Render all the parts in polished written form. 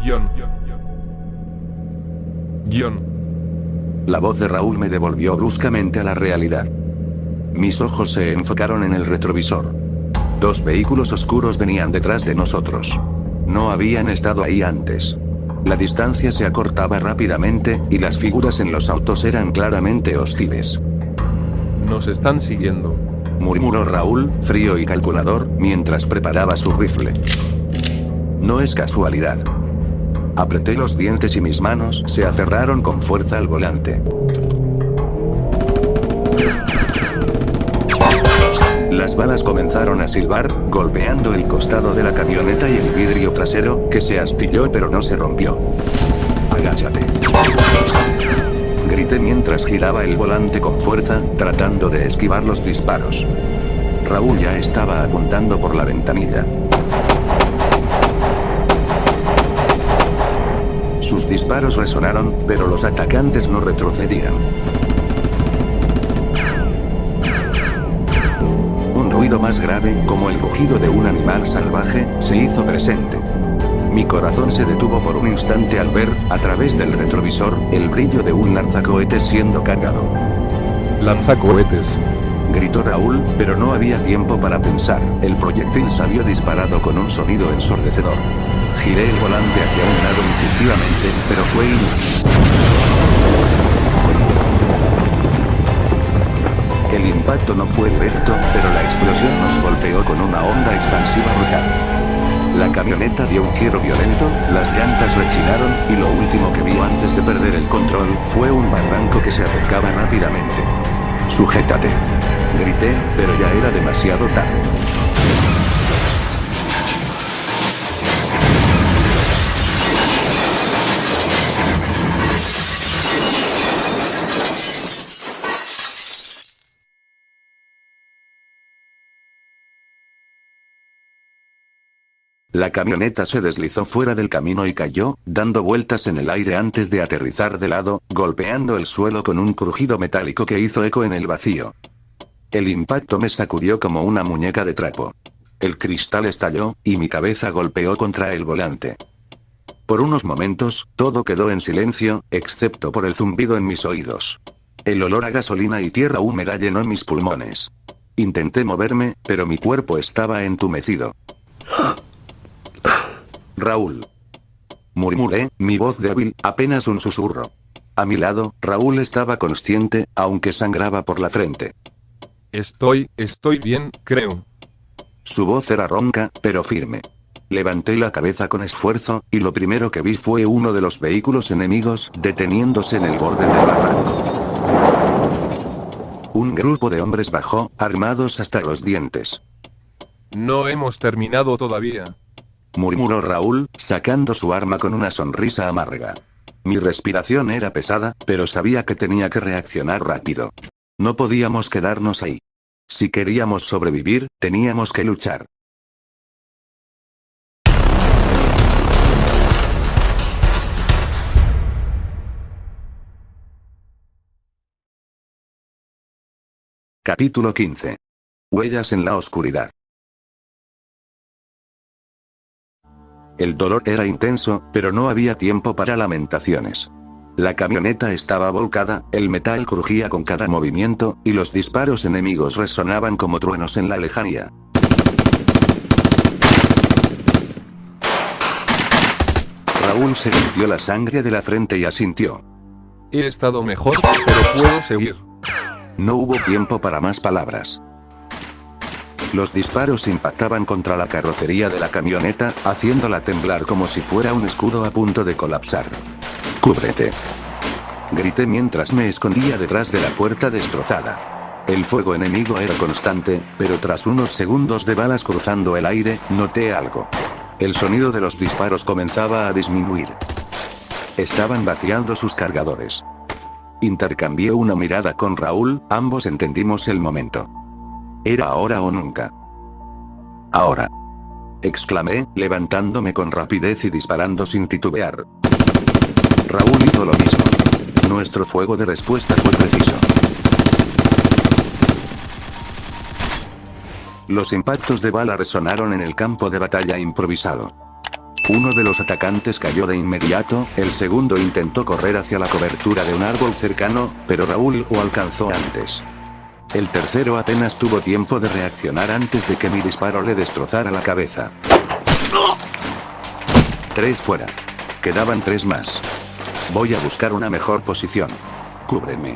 John. John. John. La voz de Raúl me devolvió bruscamente a la realidad. Mis ojos se enfocaron en el retrovisor. 2 vehículos oscuros venían detrás de nosotros. No habían estado ahí antes. La distancia se acortaba rápidamente, y las figuras en los autos eran claramente hostiles. Nos están siguiendo. Murmuró Raúl, frío y calculador, mientras preparaba su rifle. No es casualidad. Apreté los dientes y mis manos se aferraron con fuerza al volante. Las balas comenzaron a silbar, golpeando el costado de la camioneta y el vidrio trasero, que se astilló pero no se rompió. Agáchate. Grité mientras giraba el volante con fuerza, tratando de esquivar los disparos. Raúl ya estaba apuntando por la ventanilla. Sus disparos resonaron, pero los atacantes no retrocedían. Un ruido más grave, como el rugido de un animal salvaje, se hizo presente. Mi corazón se detuvo por un instante al ver, a través del retrovisor, el brillo de un lanzacohetes siendo cargado. Lanzacohetes. Gritó Raúl, pero no había tiempo para pensar. El proyectil salió disparado con un sonido ensordecedor. Giré el volante hacia un lado instintivamente, pero fue inútil. El impacto no fue directo, pero la explosión nos golpeó con una onda expansiva brutal. La camioneta dio un giro violento, las llantas rechinaron, y lo último que vi antes de perder el control fue un barranco que se acercaba rápidamente. ¡Sujétate!, grité, pero ya era demasiado tarde. La camioneta se deslizó fuera del camino y cayó, dando vueltas en el aire antes de aterrizar de lado, golpeando el suelo con un crujido metálico que hizo eco en el vacío. El impacto me sacudió como una muñeca de trapo. El cristal estalló, y mi cabeza golpeó contra el volante. Por unos momentos, todo quedó en silencio, excepto por el zumbido en mis oídos. El olor a gasolina y tierra húmeda llenó mis pulmones. Intenté moverme, pero mi cuerpo estaba entumecido. Raúl. Murmuré, mi voz débil, apenas un susurro. A mi lado, Raúl estaba consciente, aunque sangraba por la frente. Estoy bien, creo. Su voz era ronca, pero firme. Levanté la cabeza con esfuerzo, y lo primero que vi fue uno de los vehículos enemigos, deteniéndose en el borde del barranco. Un grupo de hombres bajó, armados hasta los dientes. No hemos terminado todavía. Murmuró Raúl, sacando su arma con una sonrisa amarga. Mi respiración era pesada, pero sabía que tenía que reaccionar rápido. No podíamos quedarnos ahí. Si queríamos sobrevivir, teníamos que luchar. Capítulo 15. Huellas en la oscuridad. El dolor era intenso, pero no había tiempo para lamentaciones. La camioneta estaba volcada, el metal crujía con cada movimiento, y los disparos enemigos resonaban como truenos en la lejanía. Raúl se limpió la sangre de la frente y asintió. He estado mejor, pero puedo seguir. No hubo tiempo para más palabras. Los disparos impactaban contra la carrocería de la camioneta, haciéndola temblar como si fuera un escudo a punto de colapsar. ¡Cúbrete!, grité mientras me escondía detrás de la puerta destrozada. El fuego enemigo era constante, pero tras unos segundos de balas cruzando el aire, noté algo. El sonido de los disparos comenzaba a disminuir. Estaban vaciando sus cargadores. Intercambié una mirada con Raúl, ambos entendimos el momento. Era ahora o nunca. Ahora, exclamé, levantándome con rapidez y disparando sin titubear. Raúl hizo lo mismo. Nuestro fuego de respuesta fue preciso. Los impactos de bala resonaron en el campo de batalla improvisado. Uno de los atacantes cayó de inmediato, el segundo intentó correr hacia la cobertura de un árbol cercano, pero Raúl lo alcanzó antes. El tercero apenas tuvo tiempo de reaccionar antes de que mi disparo le destrozara la cabeza. 3 fuera. Quedaban 3 más. Voy a buscar una mejor posición. Cúbreme.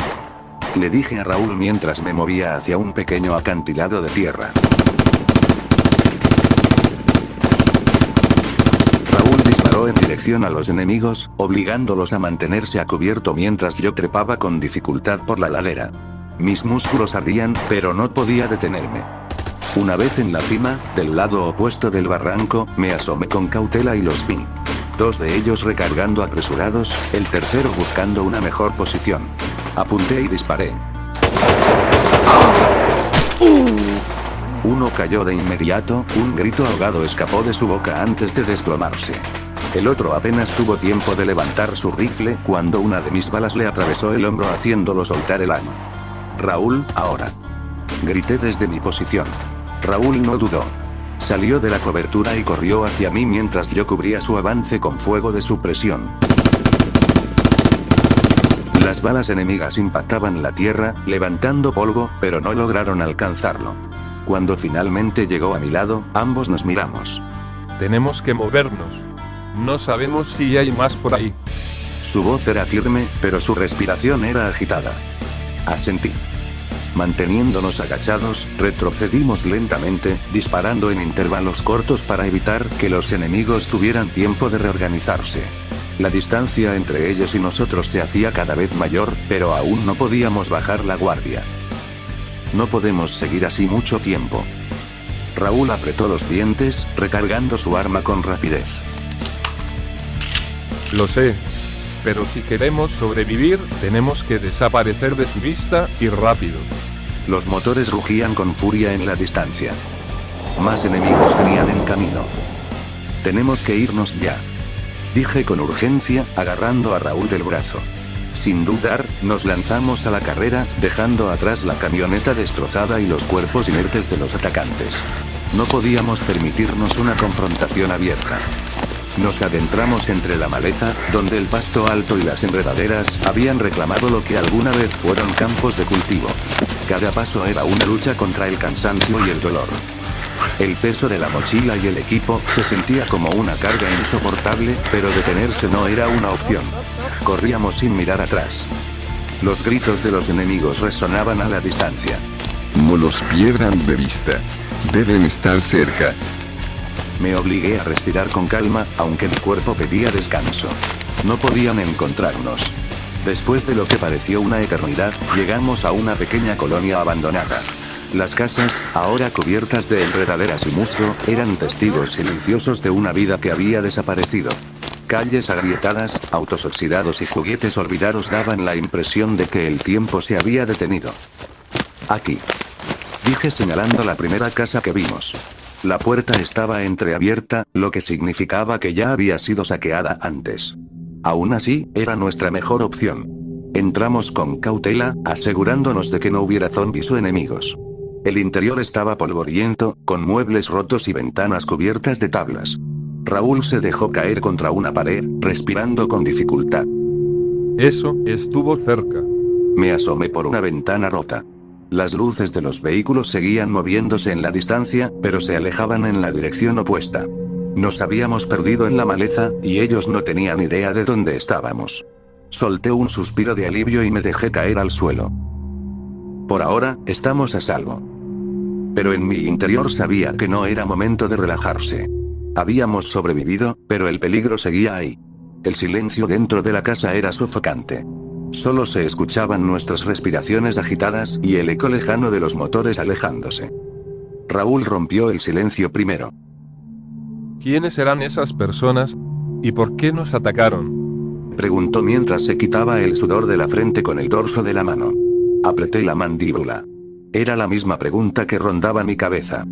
Le dije a Raúl mientras me movía hacia un pequeño acantilado de tierra. Raúl disparó en dirección a los enemigos, obligándolos a mantenerse a cubierto mientras yo trepaba con dificultad por la ladera. Mis músculos ardían, pero no podía detenerme. Una vez en la cima, del lado opuesto del barranco, me asomé con cautela y los vi. 2 de ellos recargando apresurados, el tercero buscando una mejor posición. Apunté y disparé. Uno cayó de inmediato, un grito ahogado escapó de su boca antes de desplomarse. El otro apenas tuvo tiempo de levantar su rifle cuando una de mis balas le atravesó el hombro haciéndolo soltar el ano. Raúl, ahora. Grité desde mi posición. Raúl no dudó. Salió de la cobertura y corrió hacia mí mientras yo cubría su avance con fuego de supresión. Las balas enemigas impactaban la tierra, levantando polvo, pero no lograron alcanzarlo. Cuando finalmente llegó a mi lado, ambos nos miramos. Tenemos que movernos. No sabemos si hay más por ahí. Su voz era firme, pero su respiración era agitada. Asentí. Manteniéndonos agachados, retrocedimos lentamente, disparando en intervalos cortos para evitar que los enemigos tuvieran tiempo de reorganizarse. La distancia entre ellos y nosotros se hacía cada vez mayor, pero aún no podíamos bajar la guardia. No podemos seguir así mucho tiempo. Raúl apretó los dientes, recargando su arma con rapidez. Lo sé. Pero si queremos sobrevivir, tenemos que desaparecer de su vista, y rápido. Los motores rugían con furia en la distancia. Más enemigos venían en camino. Tenemos que irnos ya. Dije con urgencia, agarrando a Raúl del brazo. Sin dudar, nos lanzamos a la carrera, dejando atrás la camioneta destrozada y los cuerpos inertes de los atacantes. No podíamos permitirnos una confrontación abierta. Nos adentramos entre la maleza, donde el pasto alto y las enredaderas habían reclamado lo que alguna vez fueron campos de cultivo. Cada paso era una lucha contra el cansancio y el dolor. El peso de la mochila y el equipo se sentía como una carga insoportable, pero detenerse no era una opción. Corríamos sin mirar atrás. Los gritos de los enemigos resonaban a la distancia. No los pierdan de vista. Deben estar cerca. Me obligué a respirar con calma, aunque mi cuerpo pedía descanso. No podían encontrarnos. Después de lo que pareció una eternidad, llegamos a una pequeña colonia abandonada. Las casas, ahora cubiertas de enredaderas y musgo, eran testigos silenciosos de una vida que había desaparecido. Calles agrietadas, autos oxidados y juguetes olvidados daban la impresión de que el tiempo se había detenido. Aquí. Dije señalando la primera casa que vimos. La puerta estaba entreabierta, lo que significaba que ya había sido saqueada antes. Aún así, era nuestra mejor opción. Entramos con cautela, asegurándonos de que no hubiera zombies o enemigos. El interior estaba polvoriento, con muebles rotos y ventanas cubiertas de tablas. Raúl se dejó caer contra una pared, respirando con dificultad. Eso estuvo cerca. Me asomé por una ventana rota. Las luces de los vehículos seguían moviéndose en la distancia, pero se alejaban en la dirección opuesta. Nos habíamos perdido en la maleza, y ellos no tenían idea de dónde estábamos. Solté un suspiro de alivio y me dejé caer al suelo. Por ahora, estamos a salvo. Pero en mi interior sabía que no era momento de relajarse. Habíamos sobrevivido, pero el peligro seguía ahí. El silencio dentro de la casa era sofocante. Solo se escuchaban nuestras respiraciones agitadas y el eco lejano de los motores alejándose. Raúl rompió el silencio primero. ¿Quiénes eran esas personas? ¿Y por qué nos atacaron? Preguntó mientras se quitaba el sudor de la frente con el dorso de la mano. Apreté la mandíbula. Era la misma pregunta que rondaba mi cabeza.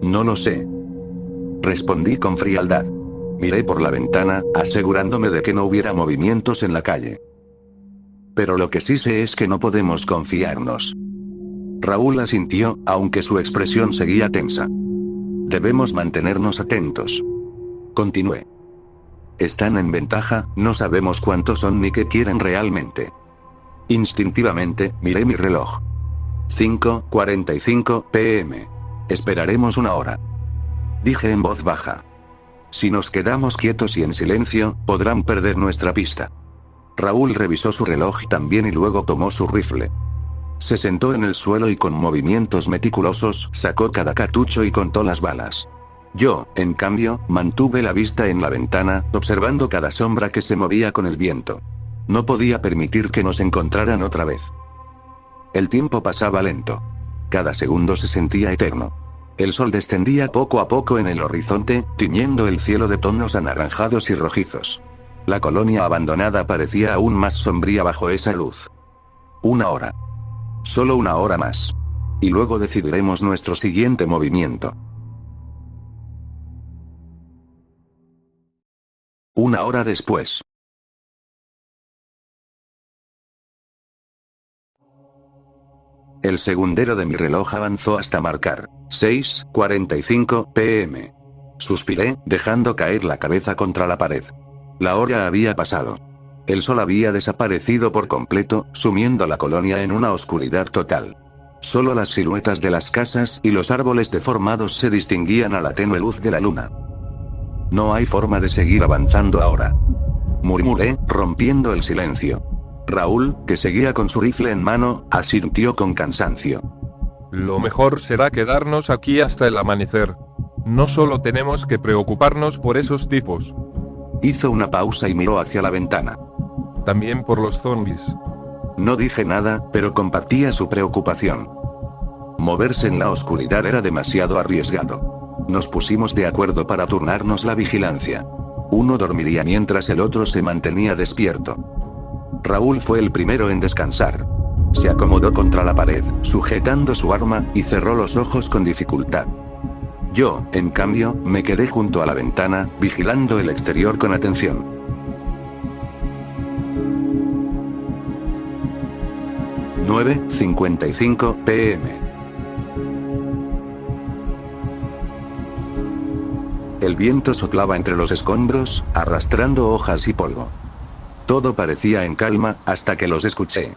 No lo sé. Respondí con frialdad. Miré por la ventana, asegurándome de que no hubiera movimientos en la calle. Pero lo que sí sé es que no podemos confiarnos. Raúl asintió, aunque su expresión seguía tensa. Debemos mantenernos atentos. Continué. Están en ventaja, no sabemos cuántos son ni qué quieren realmente. Instintivamente, miré mi reloj. 5:45 p.m. Esperaremos una hora. Dije en voz baja. Si nos quedamos quietos y en silencio, podrán perder nuestra pista. Raúl revisó su reloj también y luego tomó su rifle. Se sentó en el suelo y con movimientos meticulosos sacó cada cartucho y contó las balas. Yo, en cambio, mantuve la vista en la ventana, observando cada sombra que se movía con el viento. No podía permitir que nos encontraran otra vez. El tiempo pasaba lento. Cada segundo se sentía eterno. El sol descendía poco a poco en el horizonte, tiñendo el cielo de tonos anaranjados y rojizos. La colonia abandonada parecía aún más sombría bajo esa luz. Una hora. Solo una hora más. Y luego decidiremos nuestro siguiente movimiento. Una hora después. El segundero de mi reloj avanzó hasta marcar 6:45 p.m. Suspiré, dejando caer la cabeza contra la pared. La hora había pasado. El sol había desaparecido por completo, sumiendo la colonia en una oscuridad total. Solo las siluetas de las casas y los árboles deformados se distinguían a la tenue luz de la luna. No hay forma de seguir avanzando ahora. Murmuré, rompiendo el silencio. Raúl, que seguía con su rifle en mano, asintió con cansancio. Lo mejor será quedarnos aquí hasta el amanecer. No solo tenemos que preocuparnos por esos tipos. Hizo una pausa y miró hacia la ventana. También por los zombies. No dije nada, pero compartía su preocupación. Moverse en la oscuridad era demasiado arriesgado. Nos pusimos de acuerdo para turnarnos la vigilancia. Uno dormiría mientras el otro se mantenía despierto. Raúl fue el primero en descansar. Se acomodó contra la pared, sujetando su arma, y cerró los ojos con dificultad. Yo, en cambio, me quedé junto a la ventana, vigilando el exterior con atención. 9:55 p.m. El viento soplaba entre los escombros, arrastrando hojas y polvo. Todo parecía en calma, hasta que los escuché.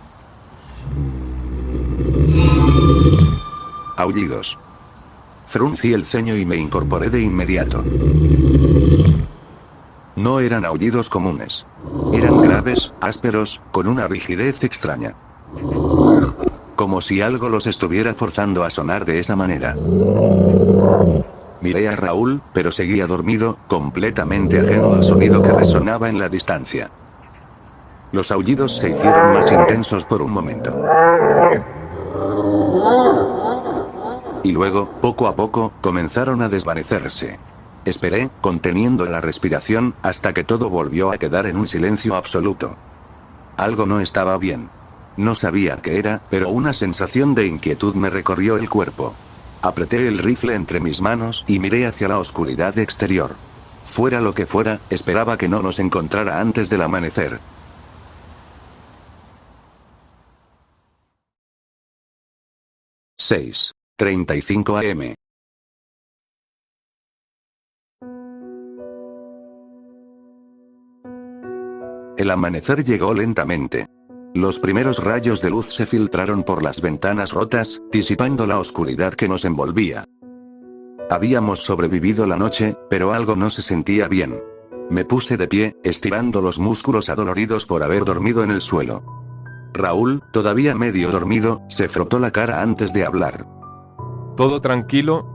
Aullidos. Fruncí el ceño y me incorporé de inmediato. No eran aullidos comunes. Eran graves, ásperos, con una rigidez extraña. Como si algo los estuviera forzando a sonar de esa manera. Miré a Raúl, pero seguía dormido, completamente ajeno al sonido que resonaba en la distancia. Los aullidos se hicieron más intensos por un momento. Y luego, poco a poco, comenzaron a desvanecerse. Esperé, conteniendo la respiración, hasta que todo volvió a quedar en un silencio absoluto. Algo no estaba bien. No sabía qué era, pero una sensación de inquietud me recorrió el cuerpo. Apreté el rifle entre mis manos y miré hacia la oscuridad exterior. Fuera lo que fuera, esperaba que no nos encontrara antes del amanecer. Seis. 35 a.m. El amanecer llegó lentamente. Los primeros rayos de luz se filtraron por las ventanas rotas, disipando la oscuridad que nos envolvía. Habíamos sobrevivido la noche, pero algo no se sentía bien. Me puse de pie, estirando los músculos adoloridos por haber dormido en el suelo. Raúl, todavía medio dormido, se frotó la cara antes de hablar. ¿Todo tranquilo?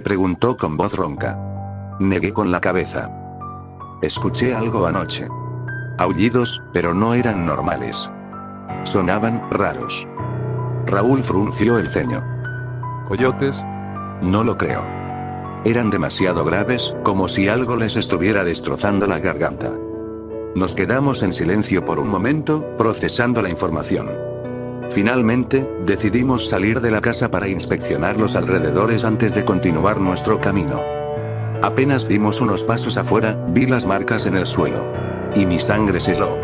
Preguntó con voz ronca. Negué con la cabeza. Escuché algo anoche. Aullidos, pero no eran normales. Sonaban raros. Raúl frunció el ceño. ¿Coyotes? No lo creo. Eran demasiado graves, como si algo les estuviera destrozando la garganta. Nos quedamos en silencio por un momento, procesando la información. Finalmente, decidimos salir de la casa para inspeccionar los alrededores antes de continuar nuestro camino. Apenas dimos unos pasos afuera, vi las marcas en el suelo. Y mi sangre se heló.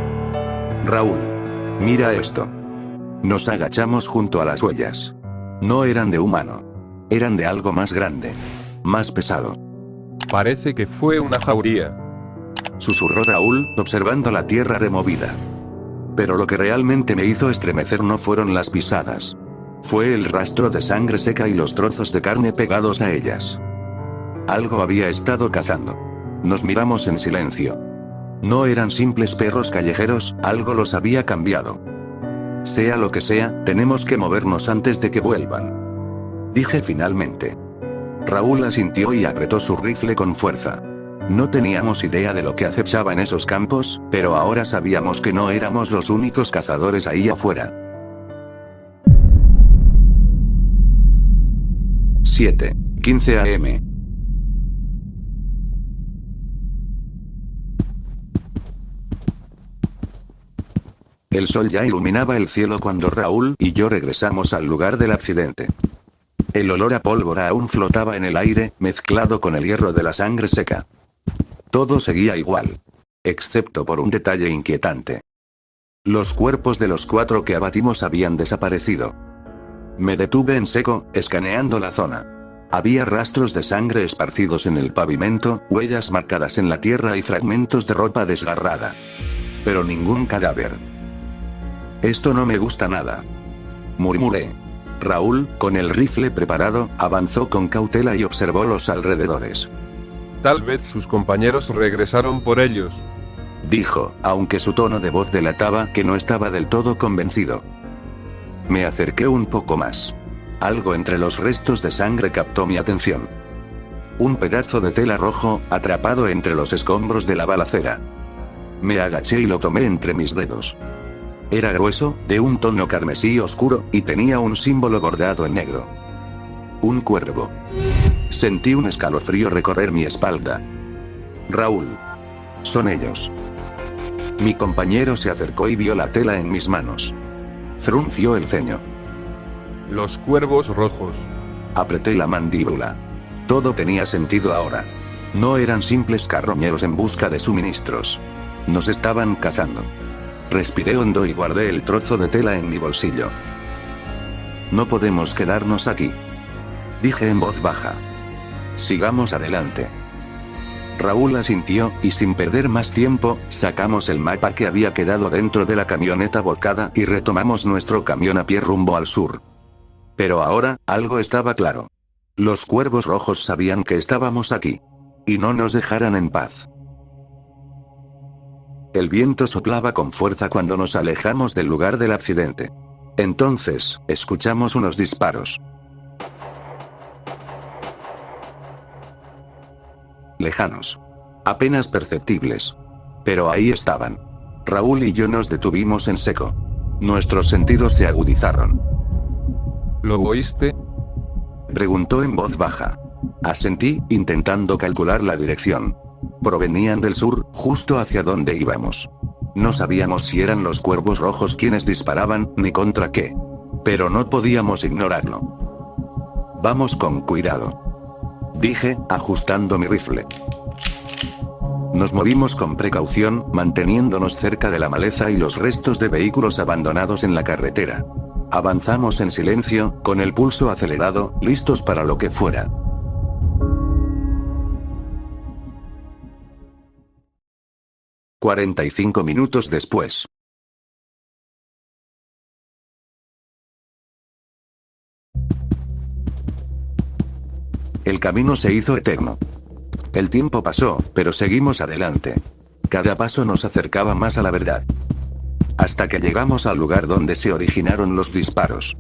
Raúl. Mira esto. Nos agachamos junto a las huellas. No eran de humano. Eran de algo más grande. Más pesado. Parece que fue una jauría. Susurró Raúl, observando la tierra removida. Pero lo que realmente me hizo estremecer no fueron las pisadas. Fue el rastro de sangre seca y los trozos de carne pegados a ellas. Algo había estado cazando. Nos miramos en silencio. No eran simples perros callejeros, algo los había cambiado. Sea lo que sea, tenemos que movernos antes de que vuelvan. Dije finalmente. Raúl asintió y apretó su rifle con fuerza. No teníamos idea de lo que acechaba en esos campos, pero ahora sabíamos que no éramos los únicos cazadores ahí afuera. 7:15 AM. El sol ya iluminaba el cielo cuando Raúl y yo regresamos al lugar del accidente. El olor a pólvora aún flotaba en el aire, mezclado con el hierro de la sangre seca. Todo seguía igual. Excepto por un detalle inquietante. Los cuerpos de los 4 que abatimos habían desaparecido. Me detuve en seco, escaneando la zona. Había rastros de sangre esparcidos en el pavimento, huellas marcadas en la tierra y fragmentos de ropa desgarrada. Pero ningún cadáver. Esto no me gusta nada. Murmuré. Raúl, con el rifle preparado, avanzó con cautela y observó los alrededores. Tal vez sus compañeros regresaron por ellos. Dijo, aunque su tono de voz delataba que no estaba del todo convencido. Me acerqué un poco más. Algo entre los restos de sangre captó mi atención. Un pedazo de tela rojo, atrapado entre los escombros de la balacera. Me agaché y lo tomé entre mis dedos. Era grueso, de un tono carmesí oscuro, y tenía un símbolo bordado en negro. Un cuervo. Sentí un escalofrío recorrer mi espalda. Raúl. Son ellos. Mi compañero se acercó y vio la tela en mis manos. Frunció el ceño. Los cuervos rojos. Apreté la mandíbula. Todo tenía sentido ahora. No eran simples carroñeros en busca de suministros. Nos estaban cazando. Respiré hondo y guardé el trozo de tela en mi bolsillo. No podemos quedarnos aquí. Dije en voz baja. Sigamos adelante. Raúl asintió, y sin perder más tiempo, sacamos el mapa que había quedado dentro de la camioneta volcada y retomamos nuestro camión a pie rumbo al sur. Pero ahora, algo estaba claro. Los cuervos rojos sabían que estábamos aquí. Y no nos dejaran en paz. El viento soplaba con fuerza cuando nos alejamos del lugar del accidente. Entonces, escuchamos unos disparos. Lejanos. Apenas perceptibles. Pero ahí estaban. Raúl y yo nos detuvimos en seco. Nuestros sentidos se agudizaron. ¿Lo oíste? Preguntó en voz baja. Asentí, intentando calcular la dirección. Provenían del sur, justo hacia donde íbamos. No sabíamos si eran los cuervos rojos quienes disparaban, ni contra qué. Pero no podíamos ignorarlo. Vamos con cuidado. Dije, ajustando mi rifle. Nos movimos con precaución, manteniéndonos cerca de la maleza y los restos de vehículos abandonados en la carretera. Avanzamos en silencio, con el pulso acelerado, listos para lo que fuera. «45 minutos después. El camino se hizo eterno. El tiempo pasó, pero seguimos adelante. Cada paso nos acercaba más a la verdad. Hasta que llegamos al lugar donde se originaron los disparos.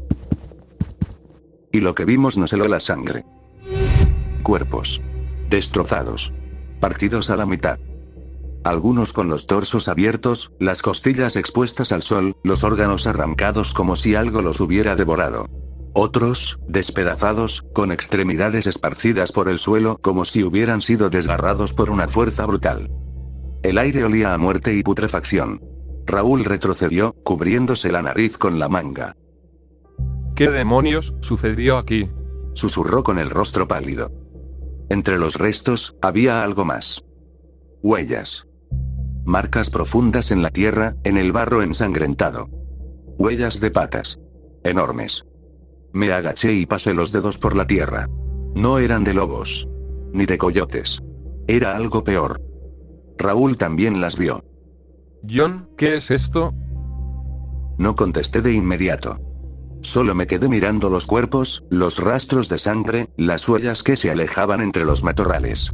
Y lo que vimos nos heló la sangre. Cuerpos. Destrozados. Partidos a la mitad. Algunos con los torsos abiertos, las costillas expuestas al sol, los órganos arrancados como si algo los hubiera devorado. Otros, despedazados, con extremidades esparcidas por el suelo como si hubieran sido desgarrados por una fuerza brutal. El aire olía a muerte y putrefacción. Raúl retrocedió, cubriéndose la nariz con la manga. ¿Qué demonios sucedió aquí? Susurró con el rostro pálido. Entre los restos, había algo más. Huellas. Marcas profundas en la tierra, en el barro ensangrentado. Huellas de patas. Enormes. Me agaché y pasé los dedos por la tierra. No eran de lobos. Ni de coyotes. Era algo peor. Raúl también las vio. John, ¿qué es esto? No contesté de inmediato. Solo me quedé mirando los cuerpos, los rastros de sangre, las huellas que se alejaban entre los matorrales.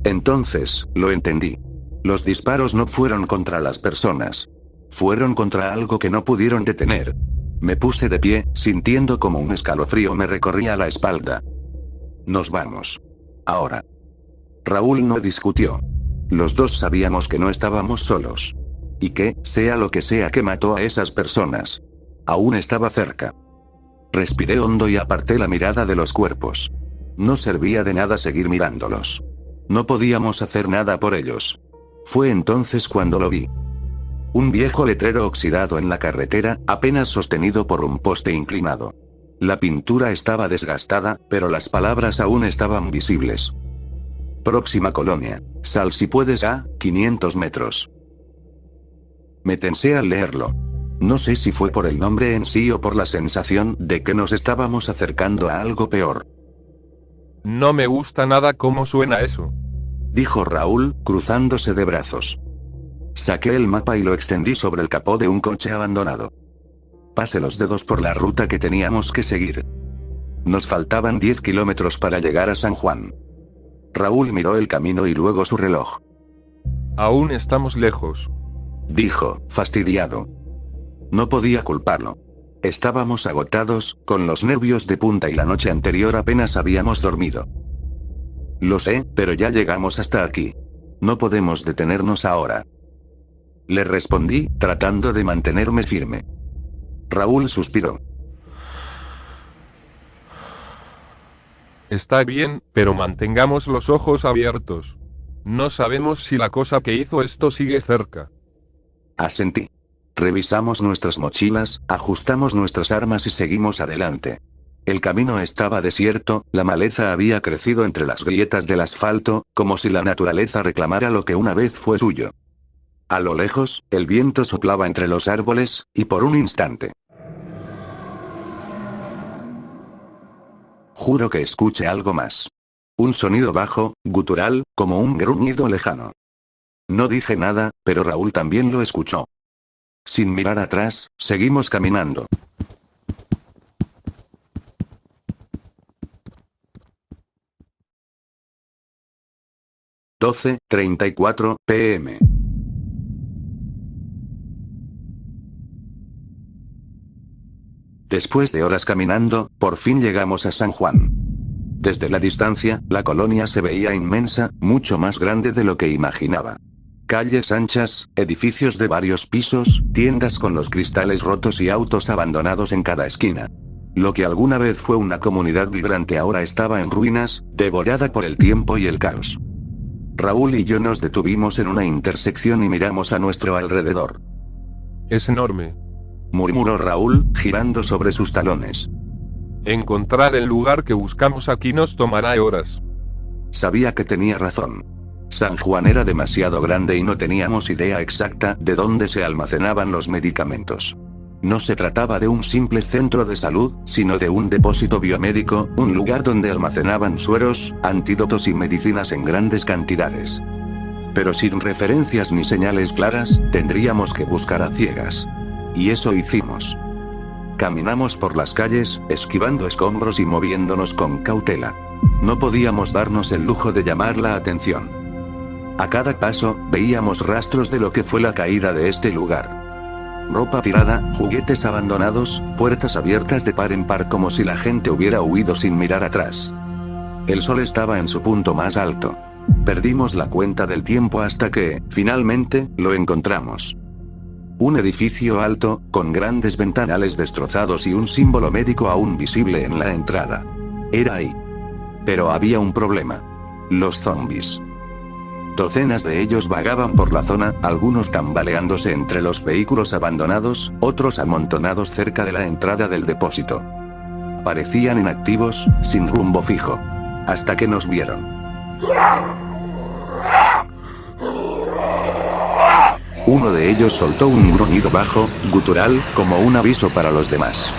Entonces, lo entendí. Los disparos no fueron contra las personas. Fueron contra algo que no pudieron detener. Me puse de pie, sintiendo como un escalofrío me recorría la espalda. Nos vamos. Ahora. Raúl no discutió. Los dos sabíamos que no estábamos solos. Y que, sea lo que sea que mató a esas personas, aún estaba cerca. Respiré hondo y aparté la mirada de los cuerpos. No servía de nada seguir mirándolos. No podíamos hacer nada por ellos. Fue entonces cuando lo vi. Un viejo letrero oxidado en la carretera, apenas sostenido por un poste inclinado. La pintura estaba desgastada, pero las palabras aún estaban visibles. Próxima colonia. Sal si puedes a 500 metros. Me tensé al leerlo. No sé si fue por el nombre en sí o por la sensación de que nos estábamos acercando a algo peor. No me gusta nada cómo suena eso. Dijo Raúl, cruzándose de brazos. Saqué el mapa y lo extendí sobre el capó de un coche abandonado. Pasé los dedos por la ruta que teníamos que seguir. Nos faltaban 10 kilómetros para llegar a San Juan. Raúl miró el camino y luego su reloj. Aún estamos lejos. Dijo, fastidiado. No podía culparlo. Estábamos agotados, con los nervios de punta y la noche anterior apenas habíamos dormido. Lo sé, pero ya llegamos hasta aquí. No podemos detenernos ahora. Le respondí, tratando de mantenerme firme. Raúl suspiró. Está bien, pero mantengamos los ojos abiertos. No sabemos si la cosa que hizo esto sigue cerca. Asentí. Revisamos nuestras mochilas, ajustamos nuestras armas y seguimos adelante. El camino estaba desierto, la maleza había crecido entre las grietas del asfalto, como si la naturaleza reclamara lo que una vez fue suyo. A lo lejos, el viento soplaba entre los árboles, y por un instante. Juro que escuché algo más. Un sonido bajo, gutural, como un gruñido lejano. No dije nada, pero Raúl también lo escuchó. Sin mirar atrás, seguimos caminando. (12:34 p.m.) Después de horas caminando, por fin llegamos a San Juan. Desde la distancia, la colonia se veía inmensa, mucho más grande de lo que imaginaba. Calles anchas, edificios de varios pisos, tiendas con los cristales rotos y autos abandonados en cada esquina. Lo que alguna vez fue una comunidad vibrante ahora estaba en ruinas, devorada por el tiempo y el caos. Raúl y yo nos detuvimos en una intersección y miramos a nuestro alrededor. Es enorme. Murmuró Raúl, girando sobre sus talones. Encontrar el lugar que buscamos aquí nos tomará horas. Sabía que tenía razón. San Juan era demasiado grande y no teníamos idea exacta de dónde se almacenaban los medicamentos. No se trataba de un simple centro de salud, sino de un depósito biomédico, un lugar donde almacenaban sueros, antídotos y medicinas en grandes cantidades. Pero sin referencias ni señales claras, tendríamos que buscar a ciegas. Y eso hicimos. Caminamos por las calles, esquivando escombros y moviéndonos con cautela. No podíamos darnos el lujo de llamar la atención. A cada paso, veíamos rastros de lo que fue la caída de este lugar. Ropa tirada, juguetes abandonados, puertas abiertas de par en par como si la gente hubiera huido sin mirar atrás. El sol estaba en su punto más alto. Perdimos la cuenta del tiempo hasta que, finalmente, lo encontramos. Un edificio alto, con grandes ventanales destrozados y un símbolo médico aún visible en la entrada. Era ahí. Pero había un problema. Los zombies. Docenas de ellos vagaban por la zona, algunos tambaleándose entre los vehículos abandonados, otros amontonados cerca de la entrada del depósito. Parecían inactivos, sin rumbo fijo. Hasta que nos vieron. Uno de ellos soltó un gruñido bajo, gutural, como un aviso para los demás.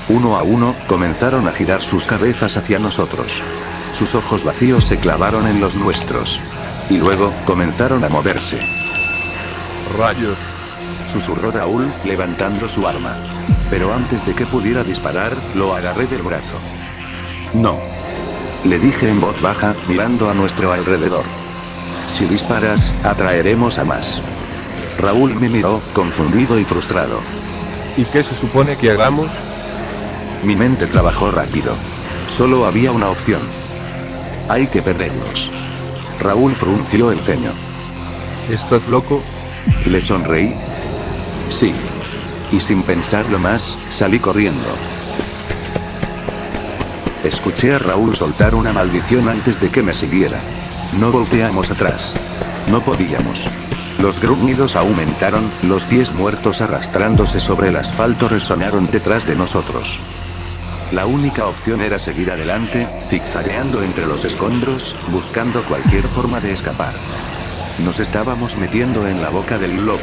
Uno a uno, comenzaron a girar sus cabezas hacia nosotros. Sus ojos vacíos se clavaron en los nuestros. Y luego, comenzaron a moverse. Rayos. Susurró Raúl, levantando su arma. Pero antes de que pudiera disparar, lo agarré del brazo. No. Le dije en voz baja, mirando a nuestro alrededor. Si disparas, atraeremos a más. Raúl me miró, confundido y frustrado. ¿Y qué se supone que hagamos? Mi mente trabajó rápido. Solo había una opción. Hay que perderlos. Raúl frunció el ceño. ¿Estás loco? Le sonreí. Sí. Y sin pensarlo más, salí corriendo. Escuché a Raúl soltar una maldición antes de que me siguiera. No volteamos atrás. No podíamos. Los gruñidos aumentaron, los pies muertos arrastrándose sobre el asfalto resonaron detrás de nosotros. La única opción era seguir adelante, zigzagueando entre los escombros, buscando cualquier forma de escapar. Nos estábamos metiendo en la boca del lobo.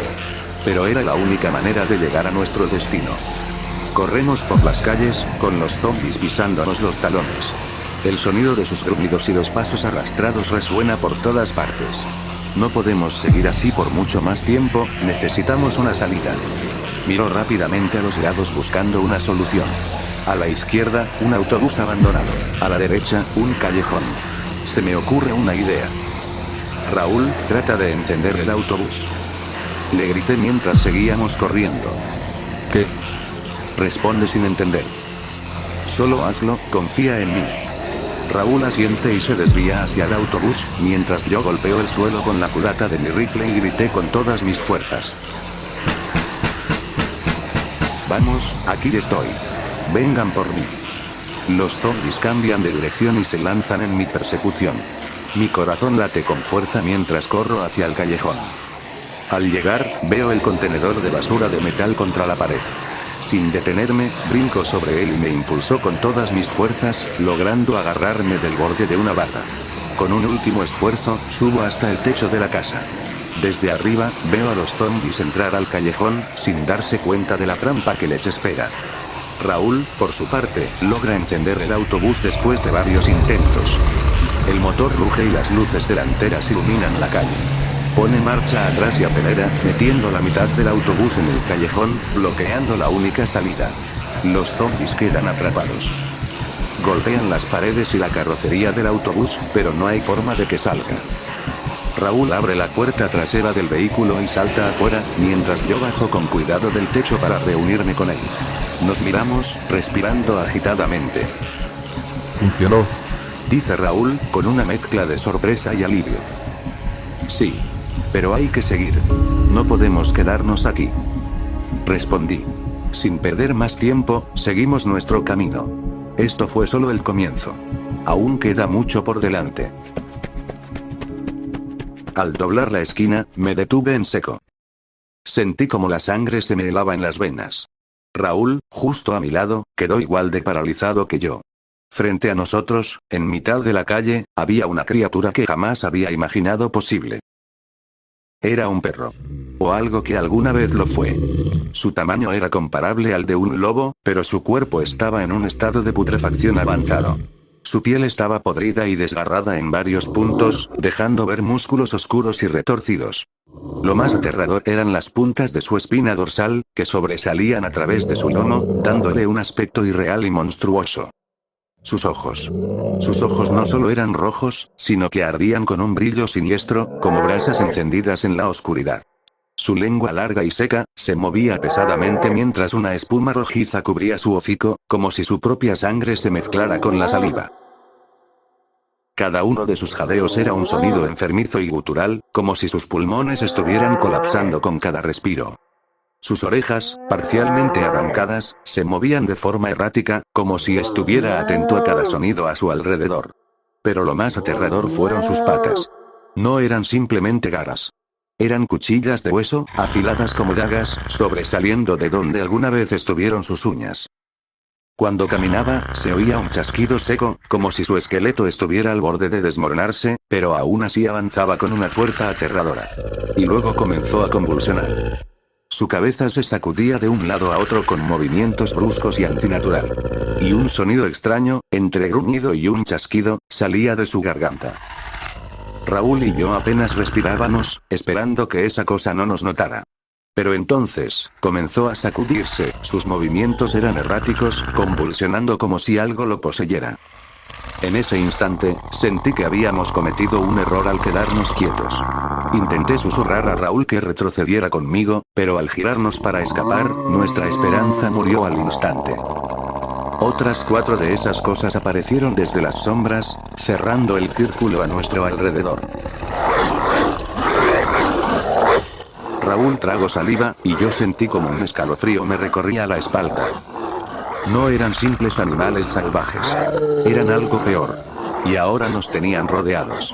Pero era la única manera de llegar a nuestro destino. Corremos por las calles, con los zombies pisándonos los talones. El sonido de sus gruñidos y los pasos arrastrados resuena por todas partes. No podemos seguir así por mucho más tiempo, necesitamos una salida. Miró rápidamente a los lados buscando una solución. A la izquierda, un autobús abandonado. A la derecha, un callejón. Se me ocurre una idea. Raúl, trata de encender el autobús. Le grité mientras seguíamos corriendo. ¿Qué? Responde sin entender. Solo hazlo, confía en mí. Raúl asiente y se desvía hacia el autobús, mientras yo golpeo el suelo con la culata de mi rifle y grité con todas mis fuerzas. Vamos, aquí estoy. Vengan por mí. Los zombies cambian de dirección y se lanzan en mi persecución. Mi corazón late con fuerza mientras corro hacia el callejón. Al llegar, veo el contenedor de basura de metal contra la pared. Sin detenerme, brinco sobre él y me impulsó con todas mis fuerzas, logrando agarrarme del borde de una barra. Con un último esfuerzo, subo hasta el techo de la casa. Desde arriba, veo a los zombies entrar al callejón, sin darse cuenta de la trampa que les espera. Raúl, por su parte, logra encender el autobús después de varios intentos. El motor ruge y las luces delanteras iluminan la calle. Pone marcha atrás y acelera, metiendo la mitad del autobús en el callejón, bloqueando la única salida. Los zombies quedan atrapados. Golpean las paredes y la carrocería del autobús, pero no hay forma de que salga. Raúl abre la puerta trasera del vehículo y salta afuera, mientras yo bajo con cuidado del techo para reunirme con él. Nos miramos, respirando agitadamente. Funcionó. Dice Raúl, con una mezcla de sorpresa y alivio. Sí. Pero hay que seguir. No podemos quedarnos aquí. Respondí. Sin perder más tiempo, seguimos nuestro camino. Esto fue solo el comienzo. Aún queda mucho por delante. Al doblar la esquina, me detuve en seco. Sentí como la sangre se me helaba en las venas. Raúl, justo a mi lado, quedó igual de paralizado que yo. Frente a nosotros, en mitad de la calle, había una criatura que jamás había imaginado posible. Era un perro. O algo que alguna vez lo fue. Su tamaño era comparable al de un lobo, pero su cuerpo estaba en un estado de putrefacción avanzado. Su piel estaba podrida y desgarrada en varios puntos, dejando ver músculos oscuros y retorcidos. Lo más aterrador eran las puntas de su espina dorsal, que sobresalían a través de su lomo, dándole un aspecto irreal y monstruoso. Sus ojos no solo eran rojos, sino que ardían con un brillo siniestro, como brasas encendidas en la oscuridad. Su lengua larga y seca, se movía pesadamente mientras una espuma rojiza cubría su hocico, como si su propia sangre se mezclara con la saliva. Cada uno de sus jadeos era un sonido enfermizo y gutural, como si sus pulmones estuvieran colapsando con cada respiro. Sus orejas, parcialmente arrancadas, se movían de forma errática, como si estuviera atento a cada sonido a su alrededor. Pero lo más aterrador fueron sus patas. No eran simplemente garras. Eran cuchillas de hueso, afiladas como dagas, sobresaliendo de donde alguna vez estuvieron sus uñas. Cuando caminaba, se oía un chasquido seco, como si su esqueleto estuviera al borde de desmoronarse, pero aún así avanzaba con una fuerza aterradora. Y luego comenzó a convulsionar. Su cabeza se sacudía de un lado a otro con movimientos bruscos y antinatural. Y un sonido extraño, entre gruñido y un chasquido, salía de su garganta. Raúl y yo apenas respirábamos, esperando que esa cosa no nos notara. Pero entonces, comenzó a sacudirse, sus movimientos eran erráticos, convulsionando como si algo lo poseyera. En ese instante, sentí que habíamos cometido un error al quedarnos quietos. Intenté susurrar a Raúl que retrocediera conmigo, pero al girarnos para escapar, nuestra esperanza murió al instante. Otras 4 de esas cosas aparecieron desde las sombras, cerrando el círculo a nuestro alrededor. Raúl tragó saliva, y yo sentí como un escalofrío me recorría la espalda. No eran simples animales salvajes. Eran algo peor. Y ahora nos tenían rodeados.